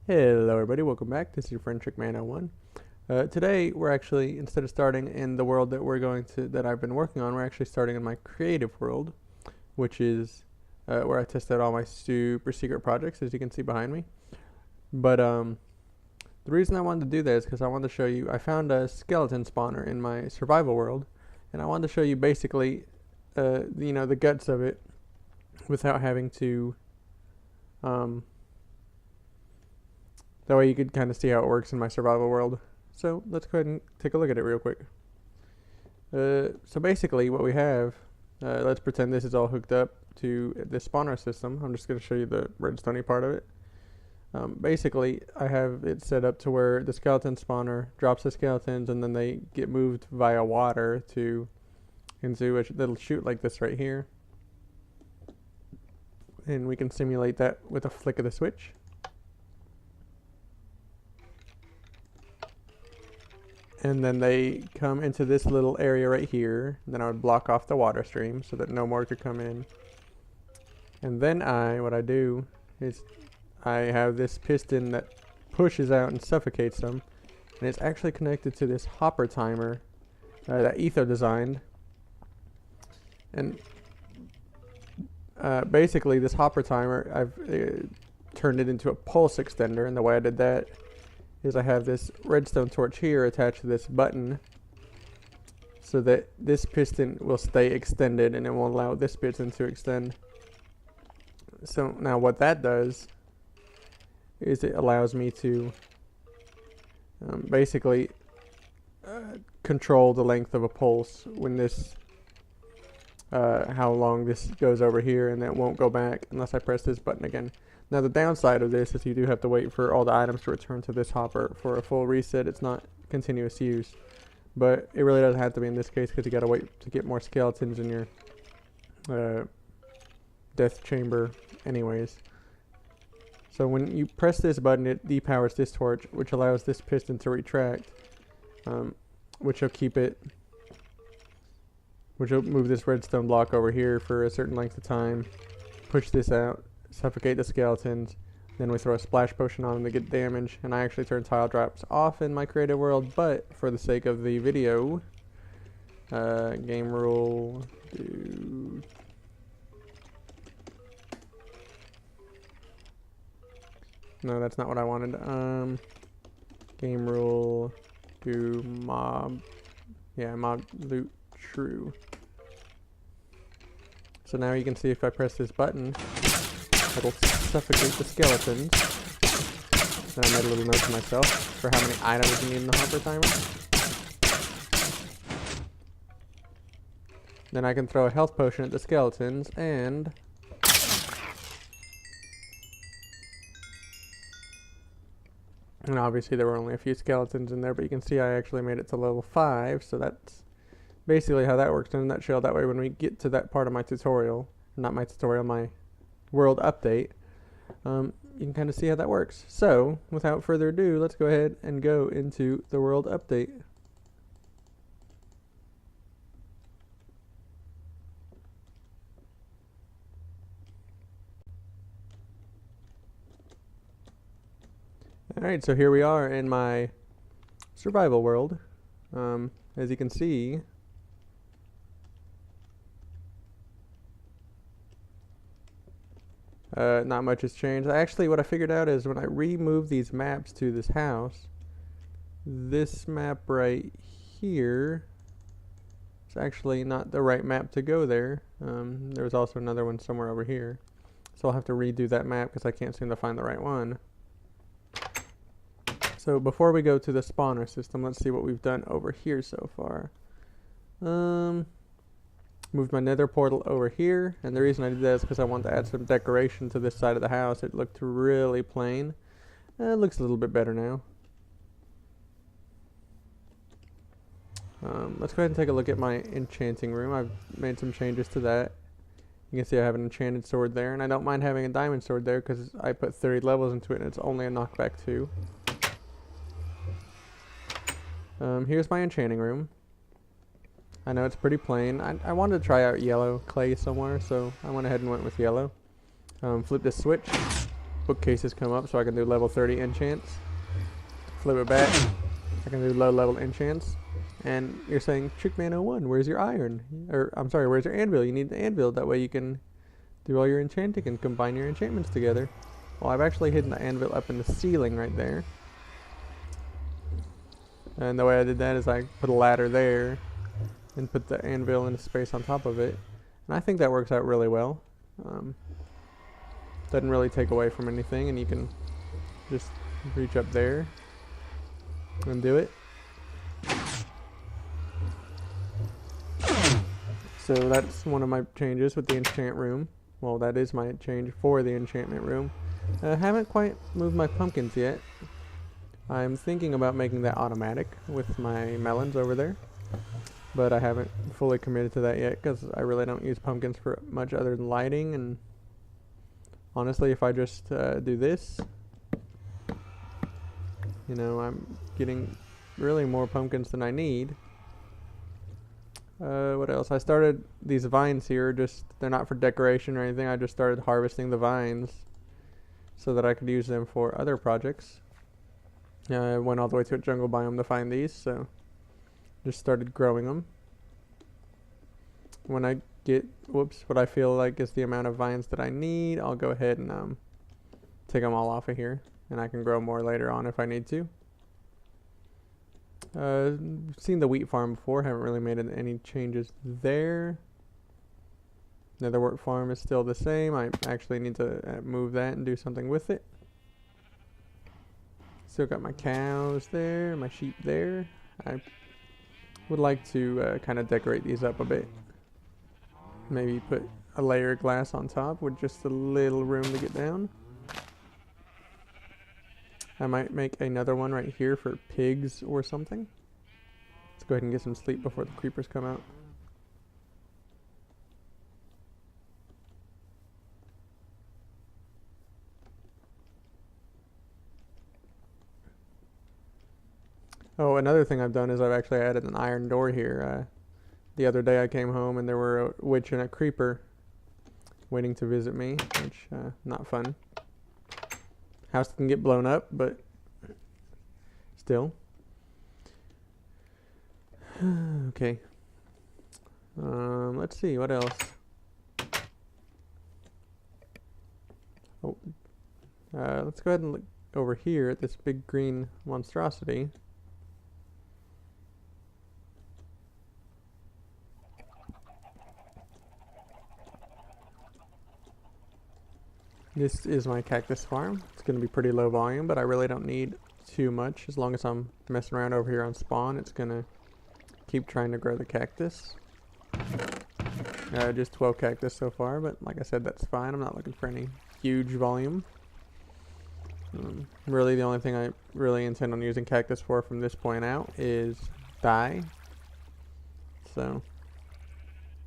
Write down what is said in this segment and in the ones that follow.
Hello everybody, welcome back. This is your friend TM01. Today we're actually, instead of starting in the world that I've been working on, we're actually starting in my creative world, which is where I test out all my super secret projects, as you can see behind me. But the reason I wanted to do that is because I wanted to show you, I found a skeleton spawner in my survival world, and I wanted to show you basically, the guts of it without having to, that way you could kind of see how it works in my survival world. So let's go ahead and take a look at it real quick. So basically what we have, let's pretend this is all hooked up to the spawner system. I'm just going to show you the redstone part of it. Basically, I have it set up to where the skeleton spawner drops the skeletons and then they get moved via water into a little chute like this right here. And we can simulate that with a flick of the switch. And then they come into this little area right here. Then I would block off the water stream so that no more could come in. And then what I do is I have this piston that pushes out and suffocates them. And it's actually connected to this hopper timer that Etho designed. And basically this hopper timer, I've turned it into a pulse extender. And the way I did that is I have this redstone torch here attached to this button so that this piston will stay extended and it won't allow this piston to extend. So now what that does is it allows me to basically control the length of a pulse when this how long this goes over here, and it won't go back unless I press this button again. Now the downside of this is you do have to wait for all the items to return to this hopper for a full reset. It's not continuous use, but it really doesn't have to be in this case because you gotta wait to get more skeletons in your death chamber anyways. So when you press this button, it depowers this torch, which allows this piston to retract, which will move this redstone block over here for a certain length of time, push this out, suffocate the skeletons, then we throw a splash potion on them to get damage. And I actually turn tile drops off in my creative world, but for the sake of the video, game rule no, that's not what I wanted. Game rule do mob loot true. So now you can see if I press this button, it'll suffocate the skeletons. Then I made a little note to myself for how many items you need in the hopper timer. Then I can throw a health potion at the skeletons and obviously there were only a few skeletons in there, but you can see I actually made it to level 5, so that's basically how that works in a nutshell. That way when we get to that part of my tutorial, not my tutorial, my world update, you can kind of see how that works. So without further ado, let's go ahead and go into the world update. Alright, so here we are in my survival world. As you can see, not much has changed. Actually, what I figured out is when I remove these maps to this house, this map right here is actually not the right map to go there. There was also another one somewhere over here. So I'll have to redo that map because I can't seem to find the right one. So before we go to the spawner system, let's see what we've done over here so far. Moved my nether portal over here, and the reason I did that is because I wanted to add some decoration to this side of the house. It looked really plain. It looks a little bit better now. Let's go ahead and take a look at my enchanting room. I've made some changes to that. You can see I have an enchanted sword there, and I don't mind having a diamond sword there because I put 30 levels into it and it's only a knockback 2. Here's my enchanting room. I know it's pretty plain. I wanted to try out yellow clay somewhere, so I went ahead and went with yellow. Flip this switch, bookcases come up so I can do level 30 enchants. Flip it back, I can do low level enchants. And you're saying, Trickman01, where's your iron? Or, I'm sorry, where's your anvil? You need the anvil, that way you can do all your enchanting and combine your enchantments together. Well, I've actually hidden the anvil up in the ceiling right there. And the way I did that is I put a ladder there and put the anvil in a space on top of it. And I think that works out really well. Doesn't really take away from anything, and you can just reach up there and do it. So that's one of my changes with the enchant room. Well, that is my change for the enchantment room. I haven't quite moved my pumpkins yet. I'm thinking about making that automatic with my melons over there. But I haven't fully committed to that yet because I really don't use pumpkins for much other than lighting. And honestly, if I just do this, you know, I'm getting really more pumpkins than I need. What else? I started these vines here, they're not for decoration or anything. I just started harvesting the vines so that I could use them for other projects. I went all the way to a jungle biome to find these, so just started growing them. When I get, what I feel like is the amount of vines that I need, I'll go ahead and take them all off of here, and I can grow more later on if I need to. Seen the wheat farm before, haven't really made any changes there. Netherwort farm is still the same. I actually need to move that and do something with it. Still got my cows there, my sheep there. I would like to kind of decorate these up a bit. Maybe put a layer of glass on top with just a little room to get down. I might make another one right here for pigs or something. Let's go ahead and get some sleep before the creepers come out. Oh, another thing I've done is I've actually added an iron door here. The other day I came home and there were a witch and a creeper waiting to visit me, which, not fun. House can get blown up, but still. Okay. Let's see, what else? Oh, let's go ahead and look over here at this big green monstrosity. This is my cactus farm. It's going to be pretty low volume, but I really don't need too much. As long as I'm messing around over here on spawn, it's going to keep trying to grow the cactus. Just 12 cactus so far, but like I said, that's fine. I'm not looking for any huge volume. Really, the only thing I really intend on using cactus for from this point out is dye. So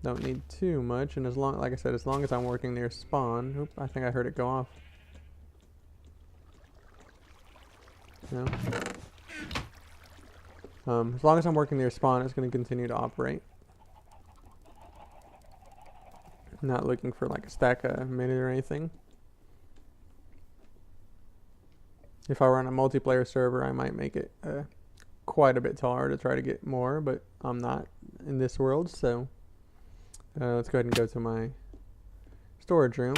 don't need too much, and like I said, as long as I'm working near spawn. Oop, I think I heard it go off. No. As long as I'm working near spawn, it's going to continue to operate. I'm not looking for like a stack a minute or anything. If I were on a multiplayer server, I might make it quite a bit taller to try to get more, but I'm not in this world, so let's go ahead and go to my storage room.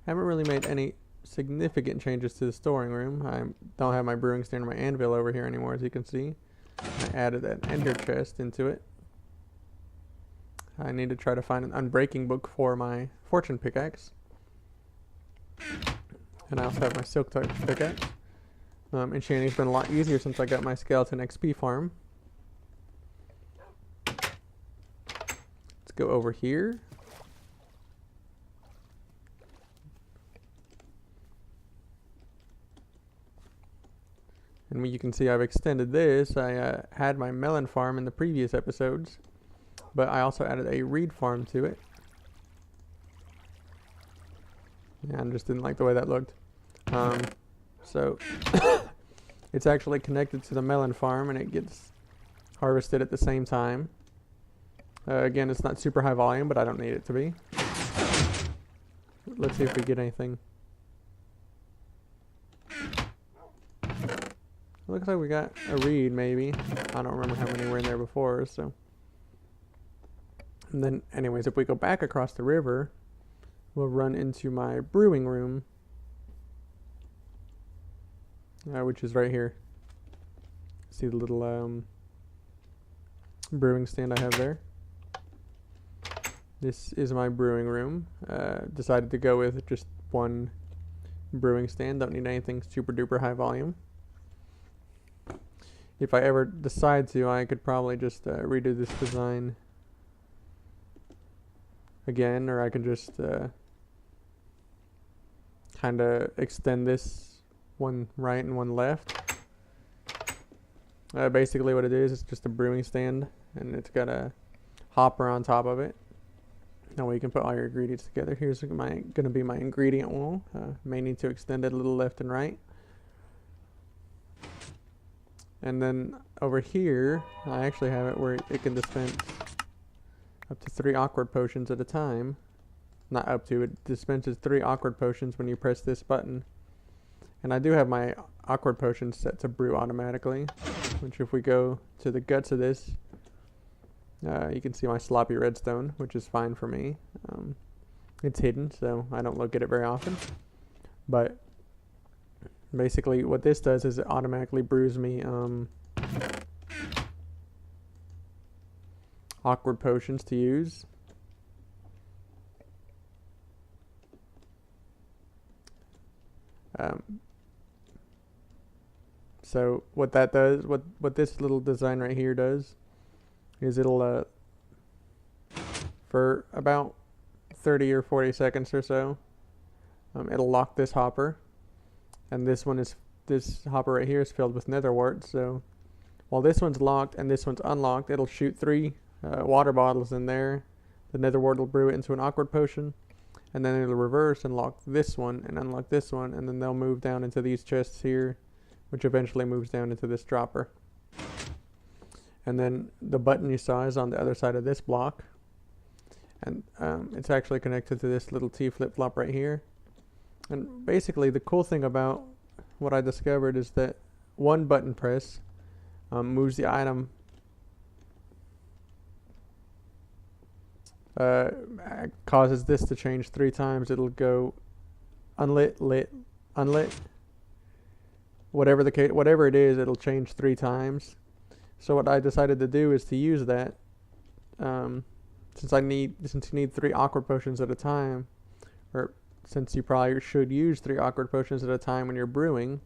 Haven't really made any significant changes to the storing room. I don't have my brewing stand or my anvil over here anymore, as you can see. I added an ender chest into it. I need to try to find an unbreaking book for my fortune pickaxe. And I also have my silk touch pickaxe. Enchanting's been a lot easier since I got my skeleton XP farm. Let's go over here. And you can see I've extended this. I had my melon farm in the previous episodes, but I also added a reed farm to it. Yeah, I just didn't like the way that looked. So it's actually connected to the melon farm and it gets harvested at the same time. Again, it's not super high volume, but I don't need it to be. Let's see if we get anything. It looks like we got a reed, maybe. I don't remember how many were in there before, so. And then, anyways, if we go back across the river, we'll run into my brewing room, which is right here. See the little brewing stand I have there? This is my brewing room. Decided to go with just one brewing stand. Don't need anything super duper high volume. If I ever decide to, I could probably just redo this design again, or I could just kind of extend this one right and one left. Basically what it is just a brewing stand, and it's got a hopper on top of it. That way you can put all your ingredients together. Here's gonna be my ingredient wall. May need to extend it a little left and right. And then over here, I actually have it where it can dispense up to 3 awkward potions at a time. Not up to, it dispenses 3 awkward potions when you press this button. And I do have my awkward potions set to brew automatically, which if we go to the guts of this, you can see my sloppy redstone, which is fine for me. It's hidden, so I don't look at it very often. But basically what this does is it automatically brews me awkward potions to use. So what that does, what this little design right here does, is it'll for about 30 or 40 seconds or so, it'll lock this hopper, and this hopper right here is filled with nether wart. So while this one's locked and this one's unlocked, it'll shoot 3 water bottles in there. The nether wart will brew it into an awkward potion, and then it'll reverse and lock this one and unlock this one, and then they'll move down into these chests here, which eventually moves down into this dropper. And then the button you saw is on the other side of this block, and it's actually connected to this little T flip-flop right here. And basically the cool thing about what I discovered is that one button press moves the item causes this to change 3 times. It'll go unlit, lit, unlit. Whatever the case, whatever it is, it'll change 3 times. So what I decided to do is to use that, since you need 3 awkward potions at a time, or since you probably should use 3 awkward potions at a time when you're brewing,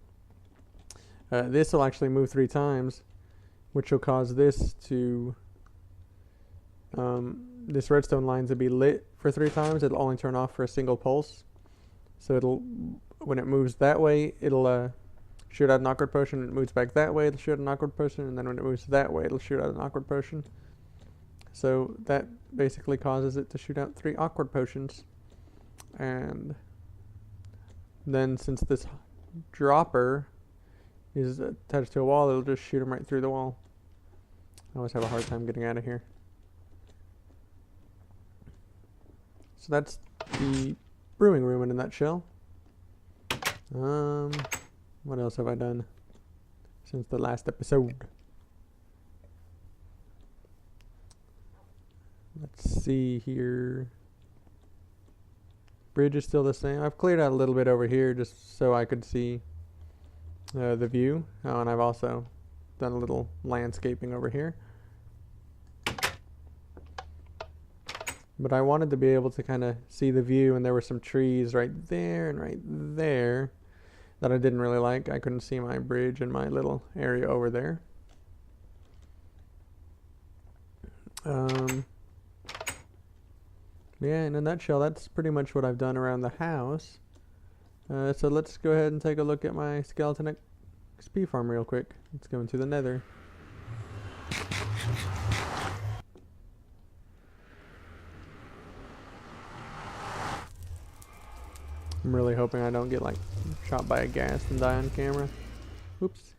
this will actually move 3 times, which will cause this to this redstone line to be lit for 3 times. It'll only turn off for a single pulse. So when it moves that way, it'll shoot out an awkward potion. When it moves back that way, it'll shoot out an awkward potion, and then when it moves that way, it'll shoot out an awkward potion. So that basically causes it to shoot out 3 awkward potions. And then since this dropper is attached to a wall, it'll just shoot them right through the wall. I always have a hard time getting out of here. So that's the brewing room in a nutshell. What else have I done since the last episode? Let's see here. Bridge is still the same. I've cleared out a little bit over here just so I could see the view. Oh, and I've also done a little landscaping over here. But I wanted to be able to kind of see the view, and there were some trees right there and right there that I didn't really like. I couldn't see my bridge and my little area over there. Yeah, in a nutshell, that's pretty much what I've done around the house. So let's go ahead and take a look at my skeleton XP farm real quick. Let's go into the nether. I'm really hoping I don't get like shot by a ghast and die on camera. Oops.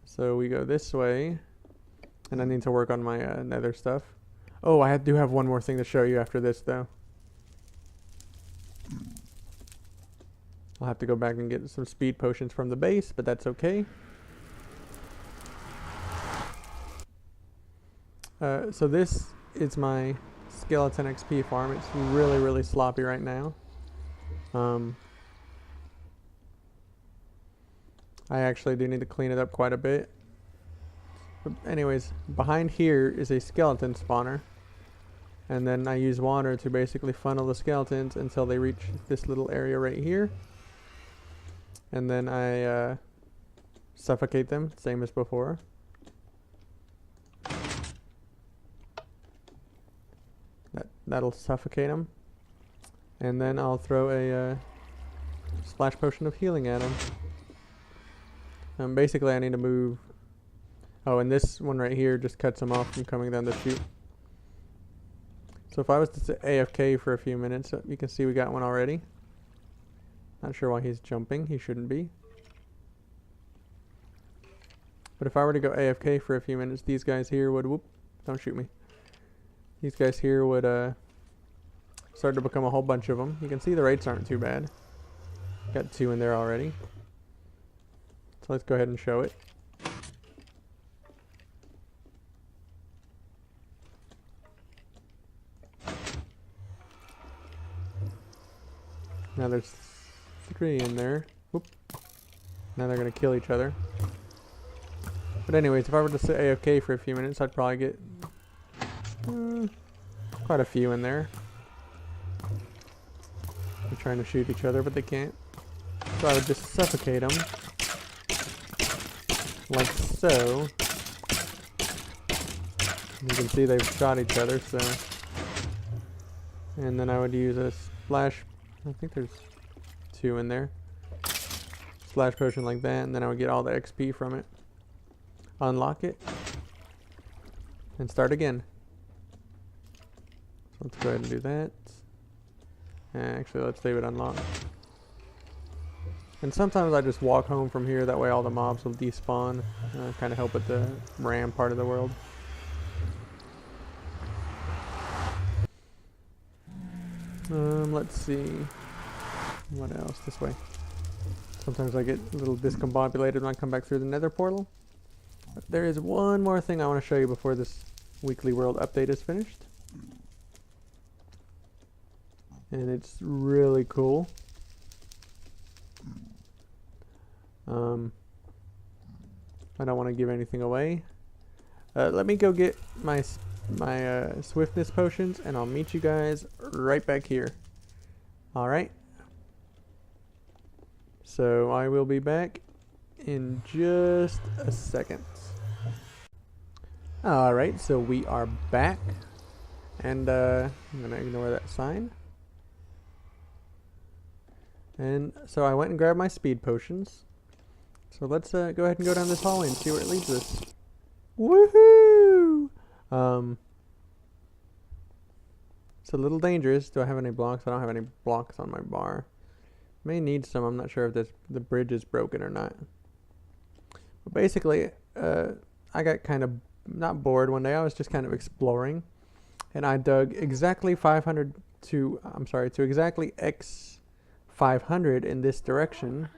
So we go this way, and I need to work on my nether stuff. Oh, I do have one more thing to show you after this though. I'll have to go back and get some speed potions from the base, but that's okay. So this is my skeleton XP farm. It's really, really sloppy right now. I actually do need to clean it up quite a bit. But anyways, behind here is a skeleton spawner. And then I use water to basically funnel the skeletons until they reach this little area right here. And then I suffocate them, same as before. That'll suffocate them. And then I'll throw a splash potion of healing at them. Basically I need to move. Oh, and this one right here just cuts them off from coming down the chute. So if I was to sit AFK for a few minutes, you can see we got one already. Not sure why he's jumping. He shouldn't be. But if I were to go AFK for a few minutes, these guys here would... Whoop. Don't shoot me. These guys here would start to become a whole bunch of them. You can see the rates aren't too bad. Got 2 in there already. So let's go ahead and show it. Now there's 3 in there. Whoop. Now they're going to kill each other. But anyways, if I were to sit AFK for a few minutes, I'd probably get quite a few in there. They're trying to shoot each other, but they can't. So I would just suffocate them. Like so. You can see they've shot each other, so. And then I would use a splash. I think there's 2 in there. Splash potion like that, and then I would get all the XP from it. Unlock it. And start again. So let's go ahead and do that. Actually, let's leave it unlocked. And sometimes I just walk home from here, that way all the mobs will despawn. Kind of help with the RAM part of the world. Let's see. What else? This way. Sometimes I get a little discombobulated when I come back through the nether portal. But there is one more thing I want to show you before this weekly world update is finished. And it's really cool. I don't want to give anything away. Let me go get my swiftness potions, and I'll meet you guys right back here. Alright. So I will be back in just a second. Alright, so we are back. And I'm gonna ignore that sign. And so I went and grabbed my speed potions. So let's go ahead and go down this hallway and see where it leads us. Woohoo! It's a little dangerous. Do I have any blocks? I don't have any blocks on my bar. May need some. I'm not sure if the bridge is broken or not. But basically, I got kind of not bored one day. I was just kind of exploring, and I dug exactly 500 to exactly X 500 in this direction.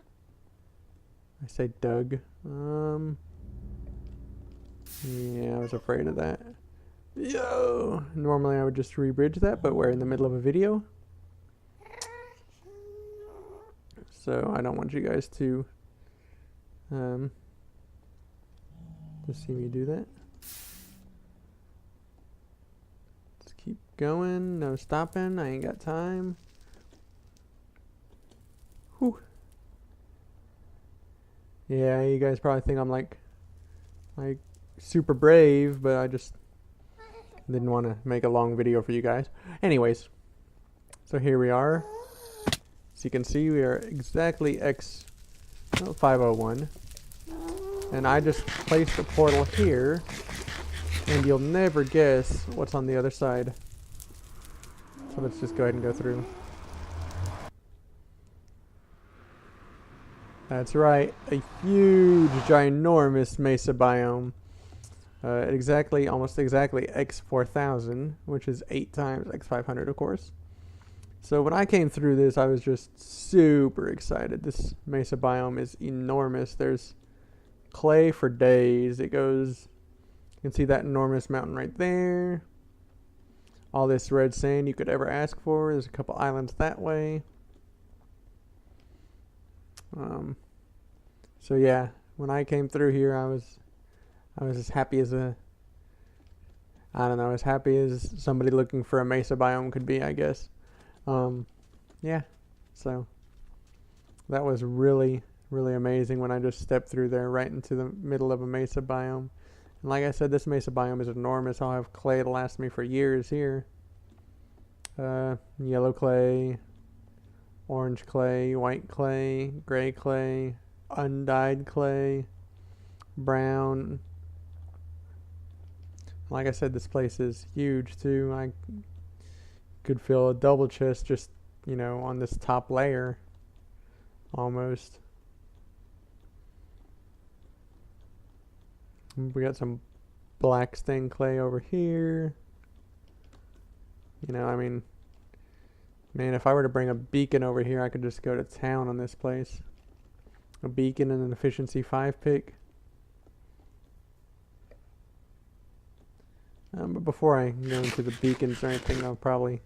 I say dug. Yeah, I was afraid of that. Yo! Normally I would just rebridge that, but we're in the middle of a video. So I don't want you guys to see me do that. Let's keep going, no stopping, I ain't got time. Whew. Yeah, you guys probably think I'm like super brave, but I just didn't want to make a long video for you guys. Anyways, so here we are. As you can see, we are exactly X501. And I just placed the portal here, and you'll never guess what's on the other side. So let's just go ahead and go through. That's right, a huge, ginormous mesa biome. Almost exactly X4000, which is 8 times X500, of course. So when I came through this, I was just super excited. This mesa biome is enormous. There's clay for days. It goes, you can see that enormous mountain right there. All this red sand you could ever ask for. There's a couple islands that way. So yeah, when I came through here, I was as happy as I don't know, as happy as somebody looking for a mesa biome could be, I guess. Yeah, so that was really, really amazing when I just stepped through there right into the middle of a mesa biome. And like I said, this mesa biome is enormous. I'll have clay to last me for years here. Yellow clay, orange clay, white clay, gray clay, undyed clay, brown. Like I said, this place is huge too. I could fill a double chest just, on this top layer almost. We got some black stained clay over here. Man, if I were to bring a beacon over here, I could just go to town on this place. A beacon and an efficiency 5 pick. But before I go into the beacons or anything, I'll probably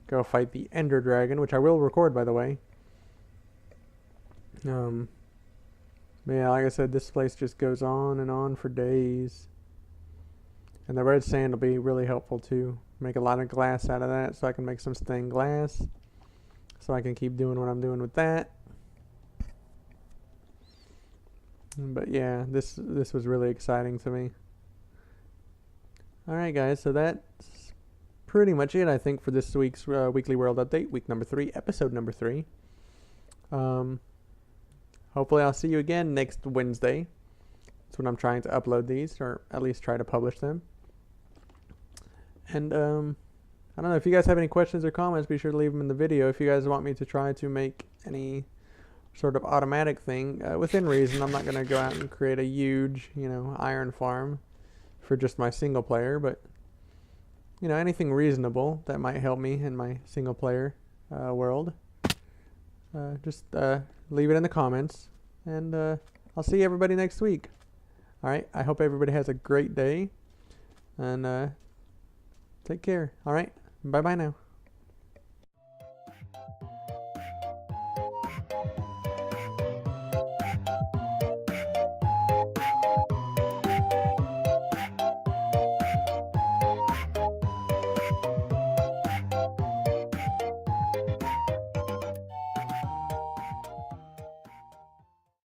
go fight the Ender Dragon, which I will record, by the way. But yeah, like I said, this place just goes on and on for days. And the red sand will be really helpful too. Make a lot of glass out of that so I can make some stained glass. So I can keep doing what I'm doing with that. But yeah, this was really exciting to me. Alright guys, so that's pretty much it, I think, for this week's Weekly World Update, week number 3, episode number 3. Hopefully I'll see you again next Wednesday. That's when I'm trying to upload these, or at least try to publish them. And I don't know, if you guys have any questions or comments, be sure to leave them in the video. If you guys want me to try to make any sort of automatic thing, within reason, I'm not going to go out and create a huge, iron farm for just my single player, but anything reasonable that might help me in my single player world, just leave it in the comments, and I'll see everybody next week. Alright, I hope everybody has a great day, and take care. Alright, bye bye now.